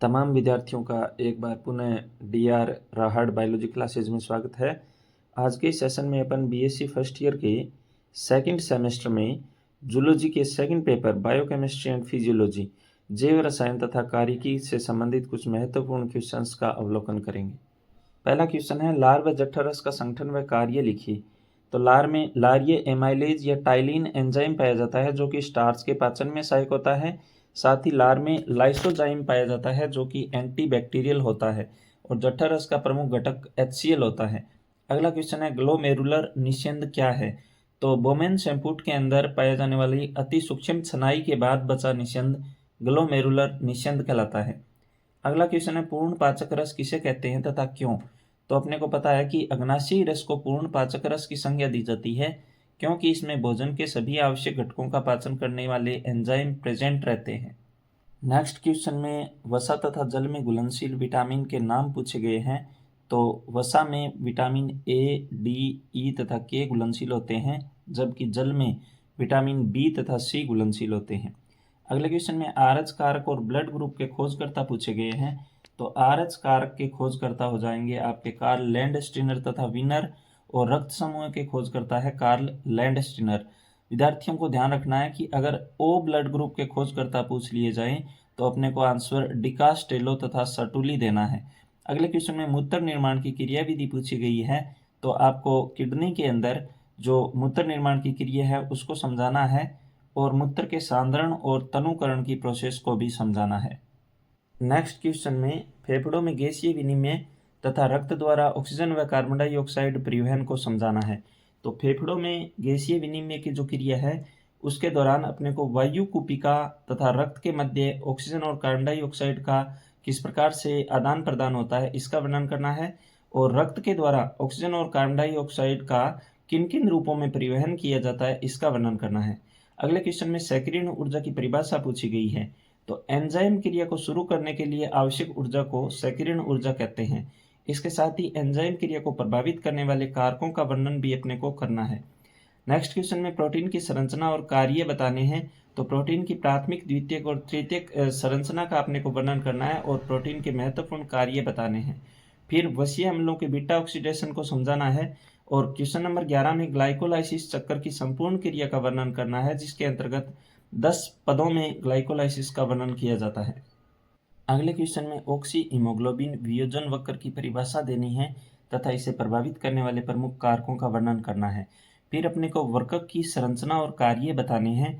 तमाम विद्यार्थियों का एक बार पुनः डीआर राहड़ बायोलॉजी क्लासेज में स्वागत है। आज के सेशन में अपन बीएससी फर्स्ट ईयर के सेकंड सेमेस्टर में जूलॉजी के second paper biochemistry and physiology जैव रसायन तथा कार्यकी से संबंधित कुछ महत्वपूर्ण क्वेश्चंस का अवलोकन करेंगे। पहला क्वेश्चन है, लार व जठररस का संगठन व कार्य लिखिए। तो लार में लारिये एमाइलेज या टाइलिन एंजाइम पाया जाता है जो कि स्टार्च के पाचन में सहायक होता है। साथ ही लार में लाइसोजाइम पाया जाता है जो कि एंटीबैक्टीरियल होता है और जठररस का प्रमुख घटक HCl होता है। अगला क्वेश्चन है, ग्लोमेरुलर निस्यंद क्या है? तो बोमेन शैम्पूट के अंदर पाए जाने वाली अति सूक्ष्म छनाई के बाद बचा निस्यंद ग्लोमेरुलर निस्यंद कहलाता है। अगला क्वेश्चन है, पूर्ण पाचक रस किसे कहते हैं तथा क्यों? तो अपने को पता है कि अग्नाशयी रस को पूर्ण पाचक रस की संज्ञा दी जाती है क्योंकि इसमें भोजन के सभी आवश्यक घटकों का पाचन करने वाले एंजाइम प्रेजेंट रहते हैं। नेक्स्ट क्वेश्चन में वसा तथा जल में घुलनशील विटामिन के नाम पूछे गए हैं। तो वसा में विटामिन ए, डी, ई तथा के घुलनशील होते हैं जबकि जल में विटामिन बी तथा सी घुलनशील होते हैं। अगले क्वेश्चन में आरएच कारक और ब्लड ग्रुप के खोजकर्ता पूछे गए हैं। तो आरएच कारक के खोजकर्ता हो जाएंगे आपके कार्ल लैंडस्टीनर तथा विनर और रक्त समूह के खोजकर्ता है कार्ल लैंडस्टीनर। विद्यार्थियों को ध्यान रखना है कि अगर ओ ब्लड ग्रुप के खोजकर्ता पूछ लिए जाएं तो अपने को आंसर डिकास्टेलो तथा सर्टुली देना है। अगले क्वेश्चन में मूत्र निर्माण की क्रिया विधि पूछी गई है। तो आपको किडनी के अंदर जो मूत्र निर्माण की क्रिया है उसको समझाना है और मूत्र के सांद्रण और तनुकरण की प्रोसेस को भी समझाना है। नेक्स्ट क्वेश्चन में फेफड़ों में गैसीय विनिमय तथा रक्त द्वारा ऑक्सीजन व कार्बन डाइऑक्साइड परिवहन को समझाना है। तो फेफड़ों में गैसीय विनिमय की जो क्रिया है उसके दौरान अपने को वायु कूपिका तथा रक्त के मध्य ऑक्सीजन और कार्बन डाइऑक्साइड का किस प्रकार से आदान प्रदान होता है इसका वर्णन करना है और रक्त के द्वारा ऑक्सीजन और कार्बन डाइऑक्साइड का किन किन रूपों में परिवहन किया जाता है इसका वर्णन करना है। अगले क्वेश्चन में सैकरीन ऊर्जा की परिभाषा पूछी गई है। तो एंजाइम क्रिया को शुरू करने के लिए आवश्यक ऊर्जा को सैकरीन ऊर्जा कहते हैं। इसके साथ ही एंजाइम क्रिया को प्रभावित करने वाले कारकों का वर्णन भी अपने को करना है। नेक्स्ट क्वेश्चन में प्रोटीन की संरचना और कार्य बताने हैं। तो प्रोटीन की प्राथमिक, द्वितीयक और तृतीयक संरचना का अपने को वर्णन करना है और प्रोटीन के महत्वपूर्ण कार्य बताने हैं। फिर वसीय अम्लों के बीटा ऑक्सीडेशन को समझाना है और क्वेश्चन नंबर 11 में ग्लाइकोलाइसिस चक्कर की संपूर्ण क्रिया का वर्णन करना है जिसके अंतर्गत 10 पदों में ग्लाइकोलाइसिस का वर्णन किया जाता है। अगले क्वेश्चन में ऑक्सी हीमोग्लोबिन वियोजन वक्र की परिभाषा देनी है तथा इसे प्रभावित करने वाले प्रमुख कारकों का वर्णन करना है। फिर अपने को वर्कक की संरचना और कार्य बताने हैं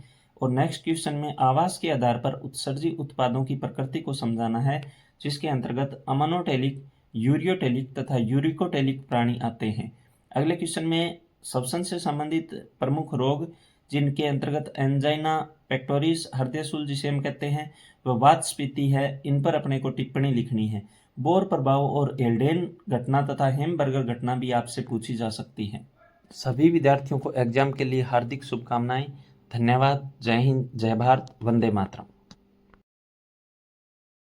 और नेक्स्ट क्वेश्चन में आवास के आधार पर उत्सर्जी उत्पादों की प्रकृति को समझाना है जिसके अंतर्गत अमोनोटेलिक, यूरियोटेलिक तथा यूरिकोटेलिक प्राणी आते हैं। अगले क्वेश्चन में श्वसन से संबंधित प्रमुख रोग जिनके अंतर्गत एंजाइना पेक्टोरिस, हृदयशूल जिसे हम कहते हैं, वह वातस्फीति है, इन पर अपने को टिप्पणी लिखनी है। बोर प्रभाव और एल्डेन घटना तथा हेमबर्गर घटना भी आपसे पूछी जा सकती है। सभी विद्यार्थियों को एग्जाम के लिए हार्दिक शुभकामनाएं। धन्यवाद। जय हिंद, जय भारत, वंदे मातरम।